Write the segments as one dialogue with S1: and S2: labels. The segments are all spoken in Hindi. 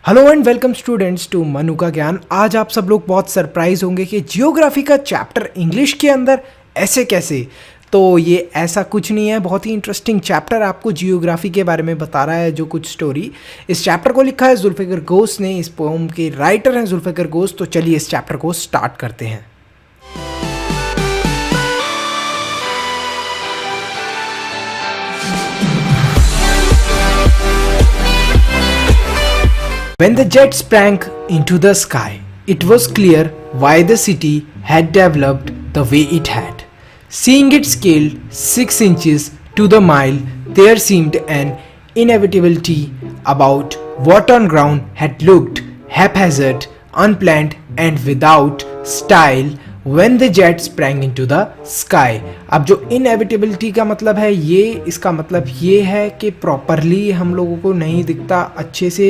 S1: Hello and welcome students to Manu का ज्ञान। आज आप सब लोग बहुत सरप्राइज होंगे कि जियोग्राफी का चैप्टर इंग्लिश के अंदर ऐसे कैसे। तो ये ऐसा कुछ नहीं है, बहुत ही इंटरेस्टिंग चैप्टर आपको जियोग्राफी के बारे में बता रहा है। जो कुछ स्टोरी इस चैप्टर को लिखा है जुल्फिकर घोष ने, इस पोएम के राइटर हैं जुल्फिकर घोष। तो चलिए इस चैप्टर को स्टार्ट करते हैं। When the jet sprang into the sky, it was clear why the city had developed the way it had. Seeing it scaled 6 inches to the mile, there seemed an inevitability about what on ground had looked haphazard, unplanned, and without style when the jet sprang into the sky. अब जो inevitability का मतलब है, ये इसका मतलब ये है कि प्रॉपरली हम लोगों को नहीं दिखता, अच्छे से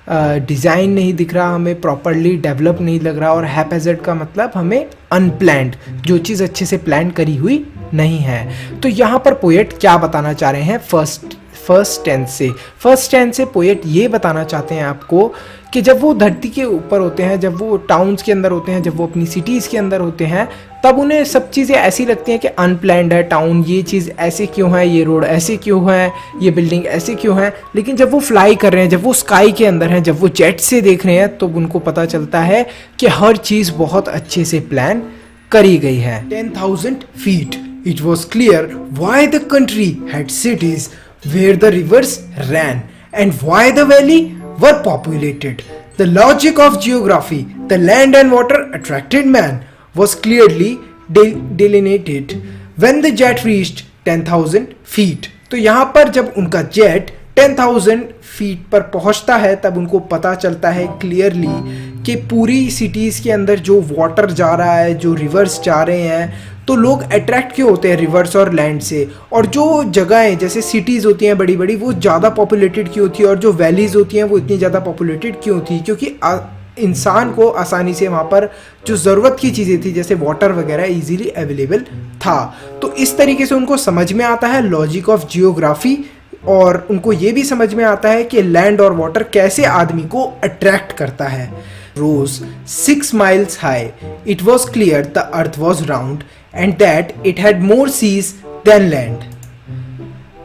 S1: डिज़ाइन नहीं दिख रहा, हमें प्रॉपरली डेवलप नहीं लग रहा। और हैपहैज़र्ड का मतलब हमें अनप्लैन्ड, जो चीज़ अच्छे से प्लान करी हुई नहीं है। तो यहाँ पर पोएट क्या बताना चाह रहे हैं फर्स्ट टेंस से पोएट ये बताना चाहते हैं आपको कि जब वो धरती के ऊपर होते हैं, जब वो टाउन्स के अंदर होते हैं, जब वो अपनी सिटीज़ के अंदर होते हैं, तब उन्हें सब चीज़ें ऐसी लगती हैं कि अनप्लैन्ड है टाउन, ये चीज़ ऐसे क्यों है, ये रोड ऐसे क्यों है, ये बिल्डिंग ऐसे क्यों है। लेकिन जब वो फ्लाई कर रहे हैं, जब वो स्काई के अंदर हैं, जब वो जेट से देख रहे हैं, तो उनको पता चलता है कि हर चीज़ बहुत अच्छे से प्लान करी गई है। 10,000 feet, it was clear why the country had cities where the rivers ran and why the valley were populated. The logic of geography, the land and water attracted man, was clearly delineated when the jet reached 10,000 feet. तो यहाँ पर जब उनका जेट 10,000 फीट पर पहुंचता है, तब उनको पता चलता है क्लियरली कि पूरी सिटीज़ के अंदर जो वाटर जा रहा है, जो रिवर्स जा रहे हैं, तो लोग अट्रैक्ट क्यों होते हैं रिवर्स और लैंड से। और जो जगहें जैसे सिटीज़ होती हैं बड़ी बड़ी, वो ज़्यादा पॉपुलेटेड क्यों होती है, और जो वैलीज़ होती हैं वो इतनी ज़्यादा पॉपुलेटेड क्यों होती है, क्योंकि इंसान को आसानी से वहाँ पर जो ज़रूरत की चीज़ें थी जैसे वाटर वगैरह इजीली अवेलेबल था। तो इस तरीके से उनको समझ में आता है लॉजिक ऑफ जियोग्राफी, और उनको ये भी समझ में आता है कि लैंड और वाटर कैसे आदमी को अट्रैक्ट करता है। Rose 6 miles high, it was clear the earth was round and that it had more seas than land.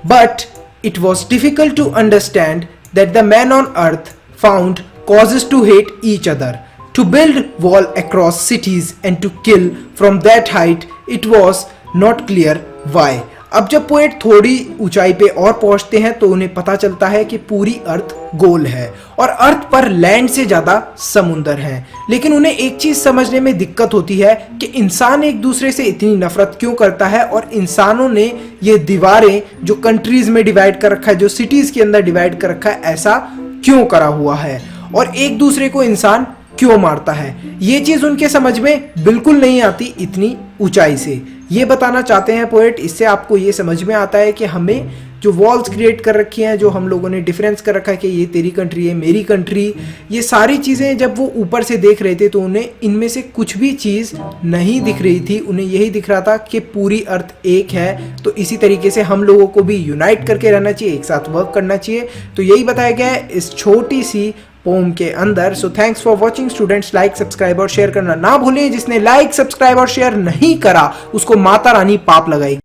S1: But it was difficult to understand that the men on earth found causes to hate each other, to build wall across cities and to kill from that height. It was not clear why. अब जब पोएट थोड़ी ऊंचाई पे और पहुंचते हैं तो उन्हें पता चलता है कि पूरी अर्थ गोल है और अर्थ पर लैंड से ज़्यादा समुंदर है। लेकिन उन्हें एक चीज़ समझने में दिक्कत होती है कि इंसान एक दूसरे से इतनी नफरत क्यों करता है, और इंसानों ने ये दीवारें जो कंट्रीज़ में डिवाइड कर रखा है, जो सिटीज़ के अंदर डिवाइड कर रखा है, ऐसा क्यों करा हुआ है, और एक दूसरे को इंसान क्यों मारता है। ये चीज़ उनके समझ में बिल्कुल नहीं आती इतनी ऊंचाई से। ये बताना चाहते हैं पोएट, इससे आपको ये समझ में आता है कि हमें जो वॉल्स क्रिएट कर रखी हैं, जो हम लोगों ने डिफरेंस कर रखा है कि ये तेरी कंट्री है, मेरी कंट्री, ये सारी चीज़ें जब वो ऊपर से देख रहे थे तो उन्हें इनमें से कुछ भी चीज़ नहीं दिख रही थी। उन्हें यही दिख रहा था कि पूरी अर्थ एक है। तो इसी तरीके से हम लोगों को भी यूनाइट करके रहना चाहिए, एक साथ वर्क करना चाहिए। तो यही बताया गया है इस छोटी सी पोम के अंदर। So thanks for watching students. Like, subscribe और शेयर करना ना भूलें। जिसने लाइक, सब्सक्राइब और शेयर नहीं करा उसको माता रानी पाप लगाएगी।